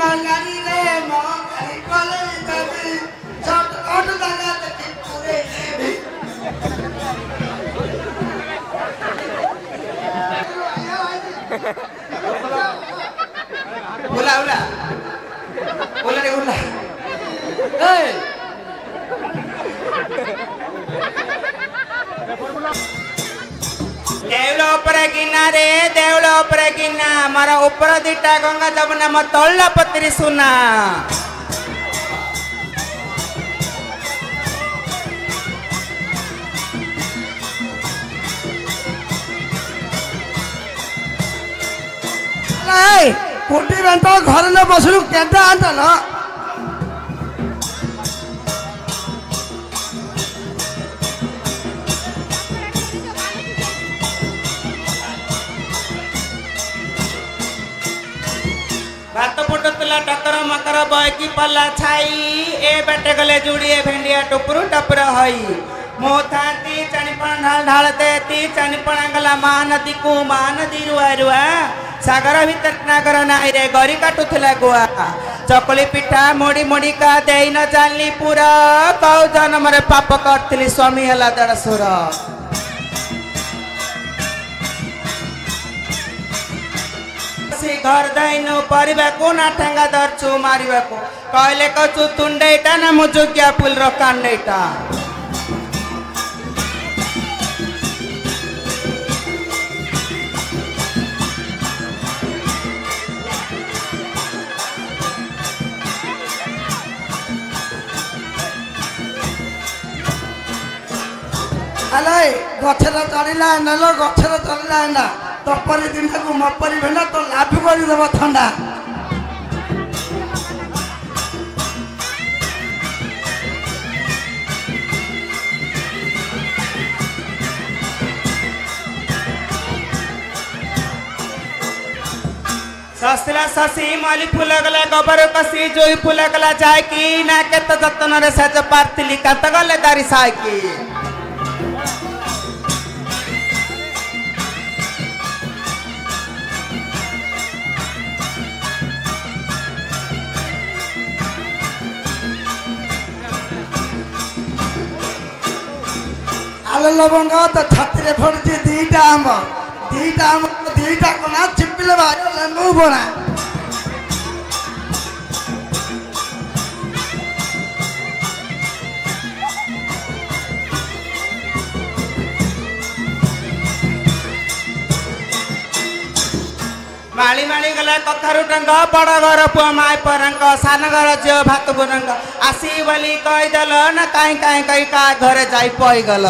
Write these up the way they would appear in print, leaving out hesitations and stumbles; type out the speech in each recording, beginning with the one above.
गाड़ी रे मो गाड़ी कोले तभी सब ऑटो लगा के पूरे बोला बोला बोला रे बोला देवलो ऊपर गिना मारा ऊपर दिटा गंगा जमुना म तळला पत्री सुना नाही कोटी बेंटा घर न बसलू केंटा आंटा ना भात फुटुला टकर मकर बयकी पल्ला छाई ए बेटे गले जुड़िए भेंडिया टुपुरु टपर हई मो थाती चनिपण ढाल ढाल देती चनिपण गला महानदी को महानदी रुआ रुआ सागर भीतर नागर नाई रे गरी काटुला गुआ चकली पिठा मोड़ी मोड़ी का देई न जानली पूरा कौ जन्म रे पाप करथिली स्वामी हला दड़सुर घर दैनु परिबा को ना ठेंगा दरचु मारिबा को कहले कचु तुंडेटा ना मुजुकिया पुल रो कांडेटा अलै गछरा चढ़िला नलो गछरा चढ़िला ना तपरी दिन को मपरी भेला तो लाभ कर देबो ठंडा ससला ससी माली फूल गला गोबर कसी जोई फूल गला जाय की ना के तो जतन रे सज पार्तिली कत गले दारी साय की आलो लवंग तो छाती रे फड़ती दीटा कोना चिपिले भाई लेमु बना माली माली गला कथारु टंग बड़ घर पुआ माय परंग सान घर झियो भात बुरंग आसी बोली कहि देल ना काई काई कहि का घरे जाई पई गल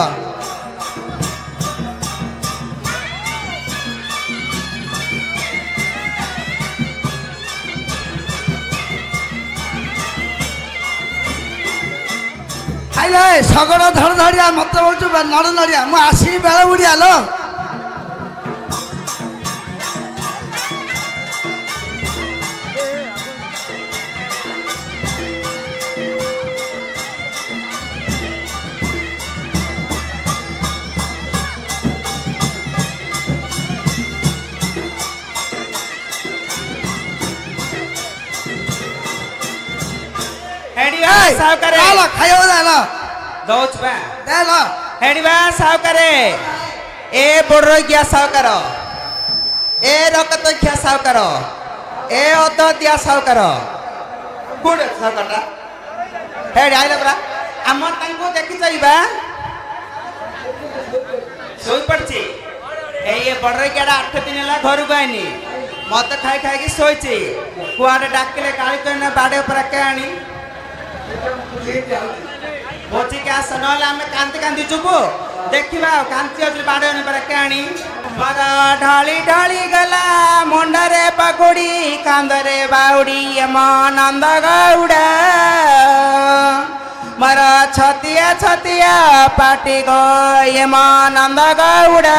आइले सगड़ धड़ धड़िया मत बोलछु नड़ नड़िया मु आसी बेला बुढ़िया लो सावकारे आला खायो दाला दोच बा दाला हेडीबा सावकारे ए बोडरो गया सावकार ए रकत गया सावकार ए ओतो दिया सावकार गुड सावकारटा हेड आइला बरा हमर तांको देखि जाइबा सोई पड़ची ए ये बोडरो गयाडा 8 दिन ला घर गइनी मत खाइ खाइ की सोइची कुआडे डाकिले काली कने बाडे पर केआनी बोची के आस नला हम कांति कांति चुपो देखिबा कांति अजली बाडे पर केआनी मरा ढाली ढाली गला मुंडरे पगोड़ी कांदरे बाउडी यमानंद गौड़ा मरा छतिया छतिया पाटी गो यमानंद गौड़ा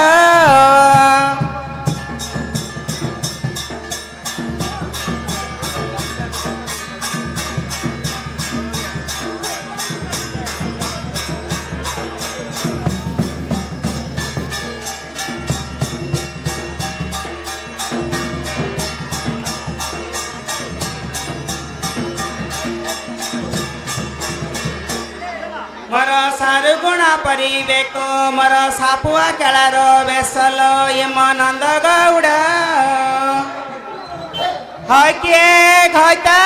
सारुगुण परिवेक मोर सापुआ केलार बेसल यमानंद गौड़ है किए घाटा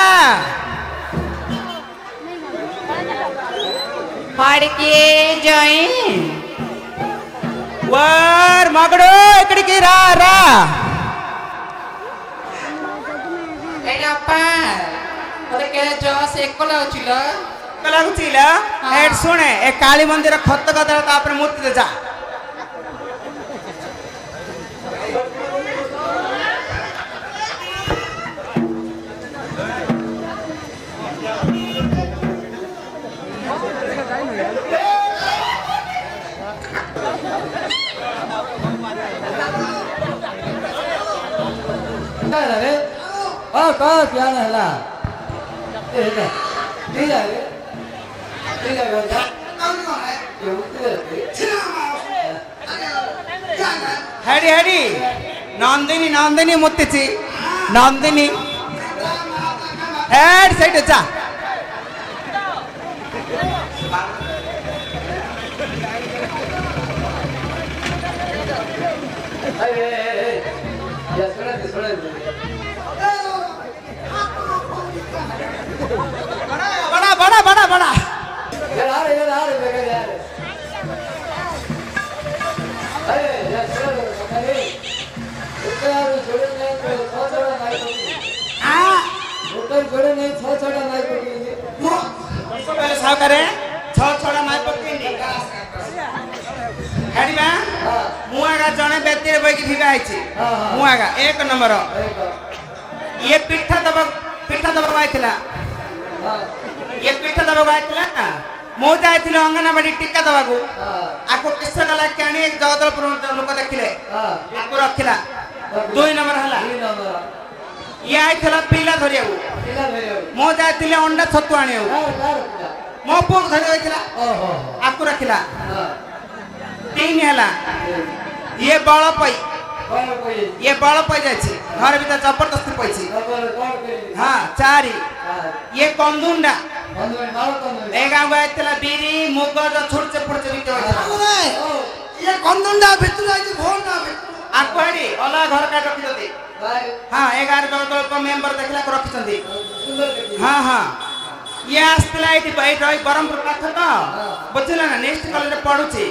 हाड़के जाए वर मगड़ो इकड़की रा रा एडप्पा अरे के जस एकला उचिला कलागुचिला एड सुने ए काली मंदिर खत्त कदर तापर मूर्ति दे जा रे ओ का क्या हला ए ले ठीक है ठीक है बेटा ये उठे हेडी हेडी नंदिनी नंदिनी मुत्तिची नंदिनी एड सेट जा या सुना बड़ा बड़ा बड़ा बड़ा यार बेटा यार अरे या सुना अरे यार छोड़े नहीं तो छोड़ा नहीं आ छोड़े नहीं छोड़ा नहीं पहले साव करे छोड़ा माय पक्की हेडी बा मुआगा जने बेतिर बई की ठिबा आइछि मुआगा एक नंबर ये पिठा दबा आइथिला ये पिठा दबा आइथिला मो जाइथिलो अंगनवाड़ी टिका दबागु आको किस्सा गला कानी एक जगदलपुर लोक देखिले आको रखिला 2 नंबर हला ये आइथिला पीला धरियाउ मो जाइथिले अंडा छतु आनियाउ मो पुक धरि आइथिला आको रखिला 3 हला ये बळ पई जाछि घर भीतर जबरदस्ती पइछि हां 4 ये कंदुंडा ए गांव आइतला बीरी मुग जो छुड़चे पुड़चे बिते होइछला ये कंदुंडा भितर आइ फोन ना आकोडी ओला घर का रखि दते हां 11 दल मेंबर देखला को रखिसंदी हां हां ये आस्तिला एटी बैठ रही बरमपुर पाठ तो बुझिला ना नेक्स्ट कॉलेज रे पढुछि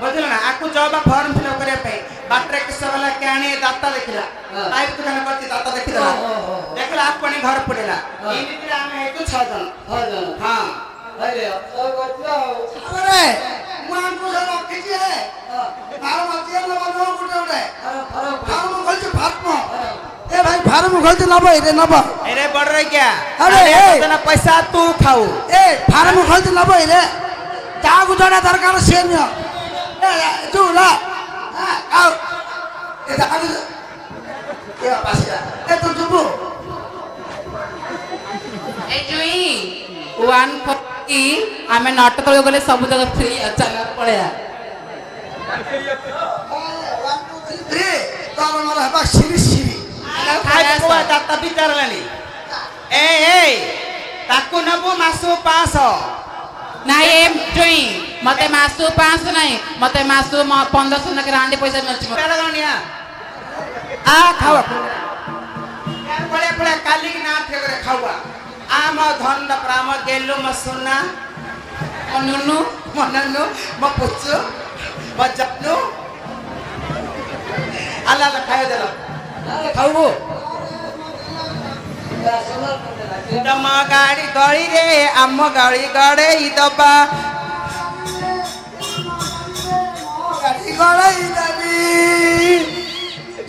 बुझिला ना आकु जबा फॉर्म फिल करे पे बाटरे किस वाला कानी दाता देखिला टाइप तो कने करती दाता देखिला देखला आपनी घर पड़ेला ई नीति आमे हेतु 6 जन हां अरे अब करतिला अरे मुआन को रखि जे मारो मतिया न बनो गुटे गुटे अरे फार्म खोलछ फार्म ए भाई फार्म खोलते नबो रे नबो अरे बढ़ रही क्या अरे इतना पैसा तू खाऊ ए फार्म खोलते नबो रे जागु जडा दरकार सेन्य ए तू ला आउ ए जागु ए पासिया ए तू जुबु ए जुई 140 आमे नाटक गले सब जगह फ्री चल पड़या 1 2 3 तार मला हबा सिरी खाइ को दाता विचार लानी ए ताकू नबु मासु 500 नहीं ए जुई मते मासु 500 नहीं मते मासु 1500 न के रांडे पैसा मिलछि पेला गनिया आ खावा पळे पळे काली की ना ठेगरे खावा आम धन प्राम गेलु म सुना अनुनु मननु म पुच्छु म जप्नु अल्लाह खायो देला खाऊ तम गाड़ी गड़ी रे आम गाड़ी गड़े दबा गाड़ी गड़ई देबी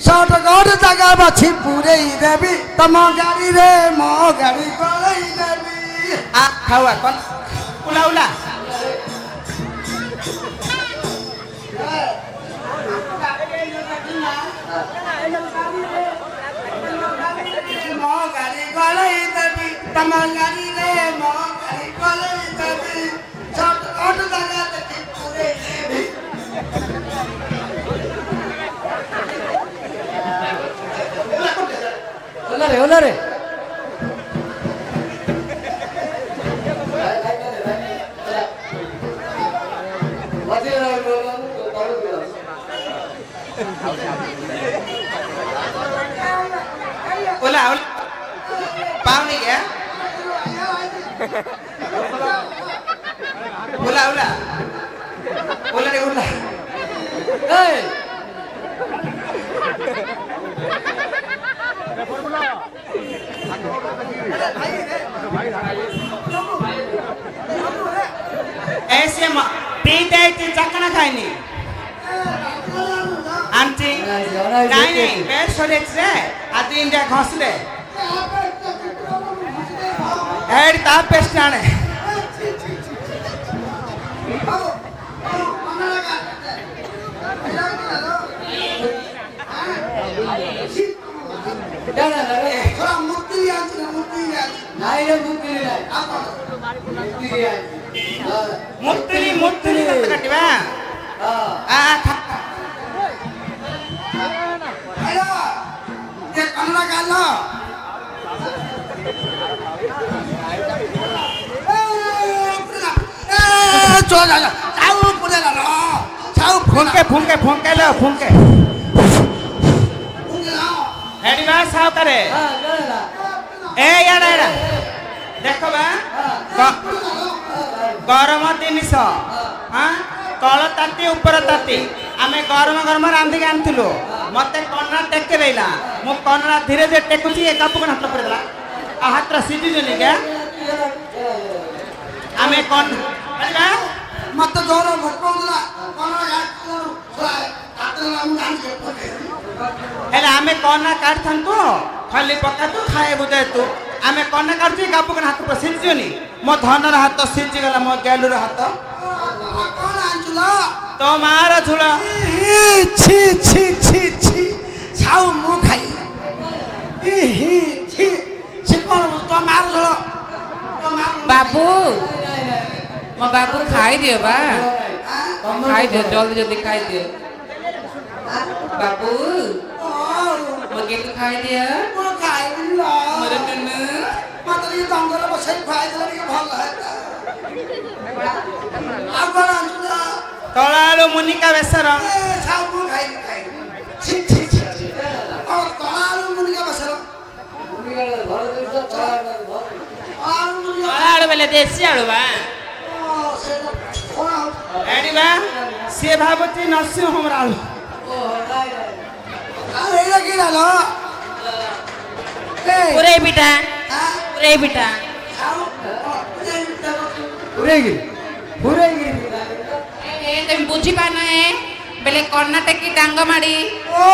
शॉर्ट गड़ जगह बछि पूरे देबी तम गाड़ी रे मो गाड़ी गड़ई देबी आ खावा कौन उला उला मो गाड़ी गड़ई देबी तम गाड़ी रे मो गाड़ी गड़ई देबी शॉर्ट गड़ जगह बछि पूरे देबी होला रे उला पाउनी क्या उला उला उला रे उला ऐसे पीते चकना खाइनी आंटी नहीं बेस्ट सोलेट से आदि इंडिया घोसले ऐड ताप पेस्ट आने थोड़ा मुक्ति मुत्तली कटवा हेलो ये कन्नड़ गालो चो जा चाउ पुरे ला चाउ फुंके लो फुंके हेडी बा साव करे ए यार यार देखो बा गरम जिनिस हाँ तल ताती ऊपर ताती आमे गरम गरम रांधिक आनथिलु मते कन्ना टेके देला मु कन्ना धीरे धीरे टेकुची ए कापु कन हाथ पर देला आ हाथ रा सीधी जनी के आमे कन बा मत जोर भटकोला कन्ना गात आतला मु जान के हेले आमे कन्ना काटथंतु खाली पका तू खाए बुदे तू आमे कन्ना काटची कापु कन हाथ पर सीजनी मो धनर हाथ सीजी गला मो गैलुर हाथ कौन आंचुला तो मार झुला छी छी छी छी छाउ मु खाई छी छी कौन तो मार झुला बाबू मो बाबू खाई दियो बा खाई दियो जल्दी जल्दी खाई दियो बाबू मो के खाई दियो को खाई ला मोर नन्नू मतलब ये दंगल बसे खाई देला के भल है अब आंचुला तळालो मुनिका बेसर छाउ मु खाई छी छी छी और तळालो मुनिका बसर तळालो बेले देसी आळु बा एडी बा से भाबती नरसिंह हमरा आळु अरे ये की लालो पुरे बिटा पुरे बिटा ए तुम बुझी पाना है बेले कर्नाटक की टांग माड़ी ओ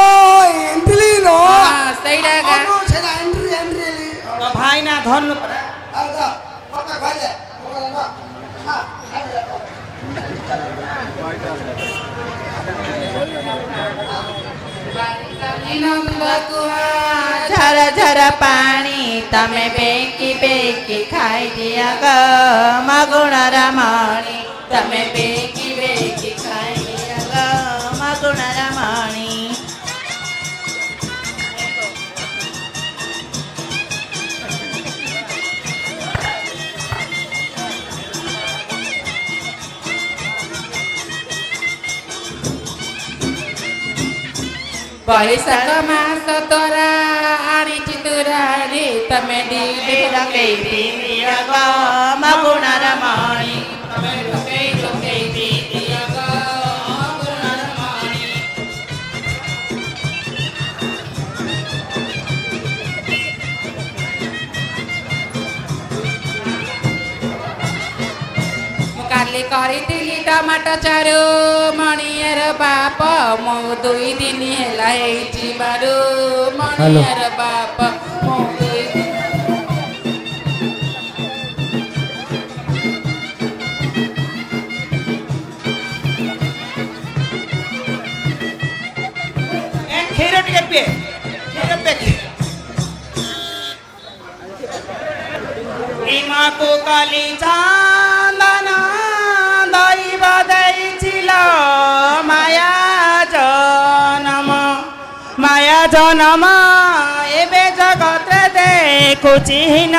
एंट्री लो हां सही लगा ओ छला एंट्री तो भाई ना धन पर आगा पक्का खाई ले हां झर झर पानी तमे बेकी बेकी खाई दिया ग मगुण रमणी तमे बेकी बेकी खाई दिया ग मगुण रमणी बैशाख मास तोरा आनी चितुरानी तमे डीबे रके दिया ग मगुण रमणी तमे रके दिया ग मगुण रमणी काली करिथिली टमाटो चारो मणियर बाप मो 2 दिन हेला हेची बारो मणियर बाप मो 2 दिन ए खीर टिके पे इमा को काली चांदना दैव दैचिल माया जनम एबे जगत देखुचिन